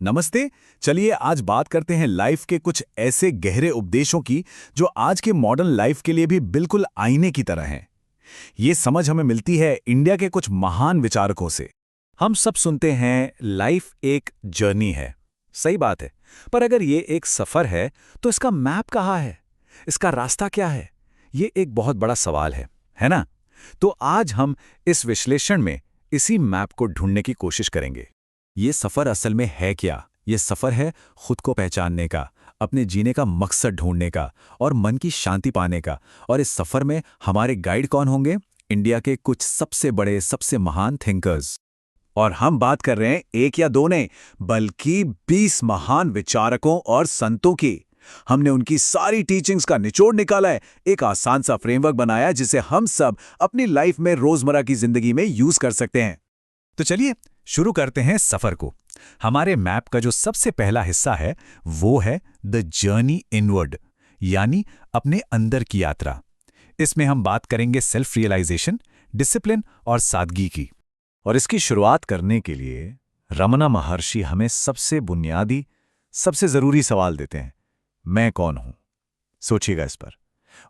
नमस्ते। चलिए आज बात करते हैं लाइफ के कुछ ऐसे गहरे उपदेशों की जो आज के मॉडर्न लाइफ के लिए भी बिल्कुल आईने की तरह हैं। ये समझ हमें मिलती है इंडिया के कुछ महान विचारकों से। हम सब सुनते हैं लाइफ एक जर्नी है। सही बात है, पर अगर ये एक सफर है तो इसका मैप कहाँ है? इसका रास्ता क्या है? ये एक बहुत बड़ा सवाल है ना? तो आज हम इस विश्लेषण में इसी मैप को ढूंढने की कोशिश करेंगे। ये सफर असल में है क्या? ये सफर है खुद को पहचानने का, अपने जीने का मकसद ढूंढने का और मन की शांति पाने का। और इस सफर में हमारे गाइड कौन होंगे? इंडिया के कुछ सबसे बड़े, सबसे महान थिंकर्स। और हम बात कर रहे हैं एक या दो नहीं, बल्कि 20 महान विचारकों और संतों की। हमने उनकी सारी टीचिंग्स का निचोड़ निकाला है, एक आसान सा फ्रेमवर्क बनाया जिसे हम सब अपनी लाइफ में रोजमर्रा की जिंदगी में यूज कर सकते हैं। तो चलिए शुरू करते हैं सफर को। हमारे मैप का जो सबसे पहला हिस्सा है वो है द जर्नी इनवर्ड, यानी अपने अंदर की यात्रा। इसमें हम बात करेंगे सेल्फ रियलाइजेशन, डिसिप्लिन और सादगी की। और इसकी शुरुआत करने के लिए रमना महर्षि हमें सबसे बुनियादी, सबसे जरूरी सवाल देते हैं, मैं कौन हूं? सोचिएगा इस पर।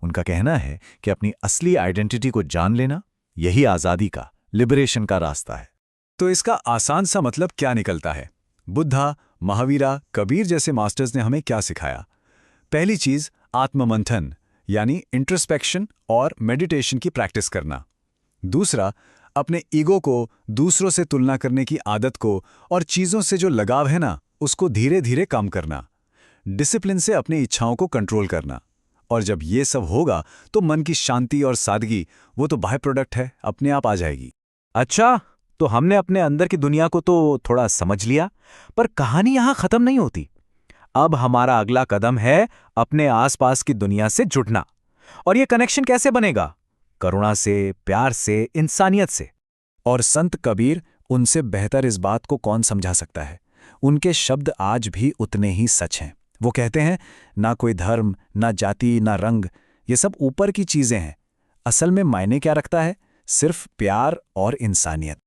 उनका कहना है कि अपनी असली आइडेंटिटी को जान लेना यही आजादी का, लिबरेशन का रास्ता है। तो इसका आसान सा मतलब क्या निकलता है? बुद्धा, महावीरा, कबीर जैसे मास्टर्स ने हमें क्या सिखाया? पहली चीज, आत्ममंथन यानी इंट्रोस्पेक्शन और मेडिटेशन की प्रैक्टिस करना। दूसरा, अपने ईगो को, दूसरों से तुलना करने की आदत को और चीजों से जो लगाव है ना, उसको धीरे धीरे कम करना। डिसिप्लिन से अपनी इच्छाओं को कंट्रोल करना। और जब ये सब होगा तो मन की शांति और सादगी, वो तो बाय प्रोडक्ट है, अपने आप आ जाएगी। अच्छा, तो हमने अपने अंदर की दुनिया को तो थोड़ा समझ लिया, पर कहानी यहां खत्म नहीं होती। अब हमारा अगला कदम है अपने आसपास की दुनिया से जुड़ना। और यह कनेक्शन कैसे बनेगा? करुणा से, प्यार से, इंसानियत से। और संत कबीर, उनसे बेहतर इस बात को कौन समझा सकता है? उनके शब्द आज भी उतने ही सच हैं। वो कहते हैं, ना कोई धर्म, ना जाति, ना रंग, ये सब ऊपर की चीजें हैं। असल में मायने क्या रखता है? सिर्फ प्यार और इंसानियत।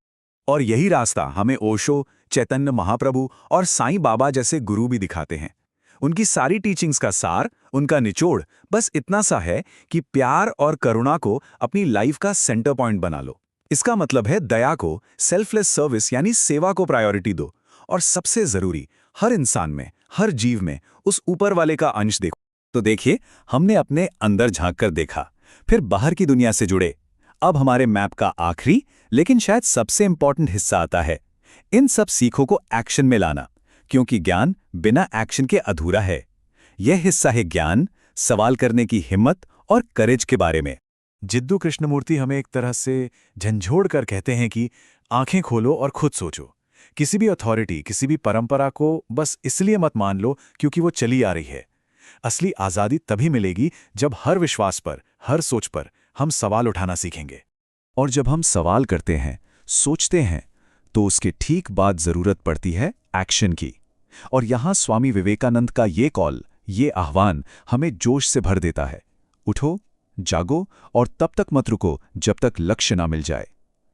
और यही रास्ता हमें ओशो, चैतन्य महाप्रभु और साईं बाबा जैसे गुरु भी दिखाते हैं। उनकी सारी टीचिंग्स का सार, उनका निचोड़ बस इतना सा है कि प्यार और करुणा को अपनी लाइफ का सेंटर पॉइंट बना लो। इसका मतलब है दया को, सेल्फलेस सर्विस यानी सेवा को प्रायोरिटी दो। और सबसे जरूरी, हर इंसान में, हर जीव में उस ऊपर वाले का अंश देखो। तो देखिए, हमने अपने अंदर झांक कर देखा, फिर बाहर की दुनिया से जुड़े। अब हमारे मैप का आखिरी लेकिन शायद सबसे इंपॉर्टेंट हिस्सा आता है, इन सब सीखों को एक्शन में लाना, क्योंकि ज्ञान बिना एक्शन के अधूरा है। यह हिस्सा है ज्ञान, सवाल करने की हिम्मत और करेज के बारे में। जिद्दू कृष्णमूर्ति हमें एक तरह से झंझोड़ कर कहते हैं कि आंखें खोलो और खुद सोचो। किसी भी अथॉरिटी, किसी भी परंपरा को बस इसलिए मत मान लो क्योंकि वो चली आ रही है। असली आज़ादी तभी मिलेगी जब हर विश्वास पर, हर सोच पर हम सवाल उठाना सीखेंगे। और जब हम सवाल करते हैं, सोचते हैं, तो उसके ठीक बाद जरूरत पड़ती है एक्शन की। और यहां स्वामी विवेकानंद का ये कॉल, ये आह्वान हमें जोश से भर देता है। उठो, जागो और तब तक मत रुको जब तक लक्ष्य ना मिल जाए।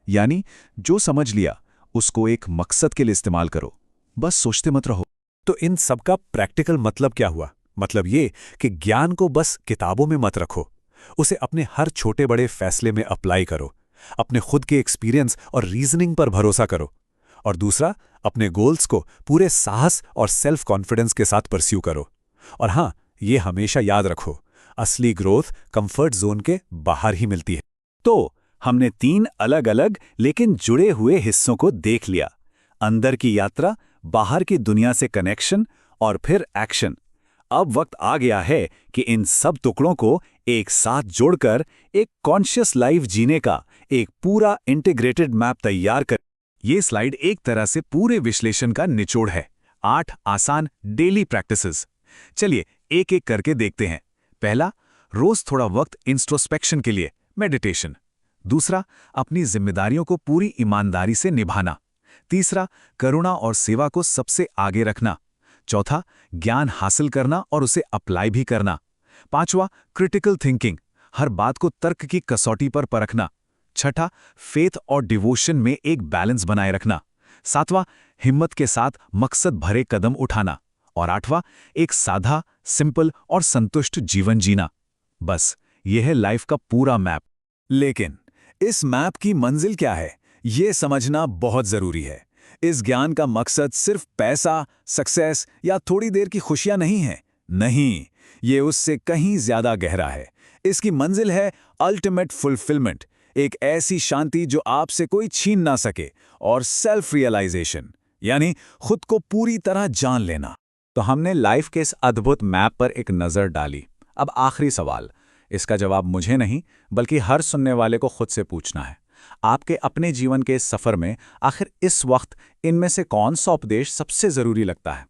यानी जो समझ लिया उसको एक मकसद के लिए इस्तेमाल करो, बस सोचते मत रहो। तो इन सबका प्रैक्टिकल मतलब क्या हुआ? मतलब ये कि ज्ञान को बस किताबों में मत रखो, उसे अपने हर छोटे बड़े फैसले में अप्लाई करो। अपने खुद के एक्सपीरियंस और रीजनिंग पर भरोसा करो। और दूसरा, अपने गोल्स को पूरे साहस और सेल्फ कॉन्फिडेंस के साथ परस्यू करो। और हां, ये हमेशा याद रखो, असली ग्रोथ कंफर्ट जोन के बाहर ही मिलती है। तो हमने 3 अलग अलग लेकिन जुड़े हुए हिस्सों को देख लिया, अंदर की यात्रा, बाहर की दुनिया से कनेक्शन और फिर एक्शन। अब वक्त आ गया है कि इन सब टुकड़ों को एक साथ जोड़कर एक कॉन्शियस लाइफ जीने का एक पूरा इंटीग्रेटेड मैप तैयार कर। ये स्लाइड एक तरह से पूरे विश्लेषण का निचोड़ है। 8 आसान डेली प्रैक्टिसेस। चलिए एक एक करके देखते हैं। पहला, रोज थोड़ा वक्त इंट्रोस्पेक्शन के लिए, मेडिटेशन। दूसरा, अपनी जिम्मेदारियों को पूरी ईमानदारी से निभाना। तीसरा, करुणा और सेवा को सबसे आगे रखना। चौथा, ज्ञान हासिल करना और उसे अप्लाई भी करना। पांचवा, क्रिटिकल थिंकिंग, हर बात को तर्क की कसौटी पर परखना। छठा, फेथ और डिवोशन में एक बैलेंस बनाए रखना। 7वां, हिम्मत के साथ मकसद भरे कदम उठाना। और 8वां, एक साधा, सिंपल और संतुष्ट जीवन जीना। बस यह है लाइफ का पूरा मैप। लेकिन इस मैप की मंजिल क्या है, ये समझना बहुत जरूरी है। इस ज्ञान का मकसद सिर्फ पैसा, सक्सेस या थोड़ी देर की खुशियां नहीं है। नहीं, ये उससे कहीं ज्यादा गहरा है। इसकी मंजिल है अल्टीमेट फुलफिलमेंट, एक ऐसी शांति जो आपसे कोई छीन ना सके, और सेल्फ रियलाइजेशन, यानी खुद को पूरी तरह जान लेना। तो हमने लाइफ के इस अद्भुत मैप पर एक नज़र डाली। अब आखिरी सवाल, इसका जवाब मुझे नहीं बल्कि हर सुनने वाले को खुद से पूछना है। आपके अपने जीवन के इस सफ़र में आखिर इस वक्त इनमें से कौन सा उपदेश सबसे ज़रूरी लगता है?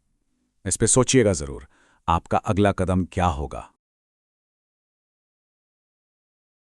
इस पे सोचिएगा ज़रूर। आपका अगला कदम क्या होगा?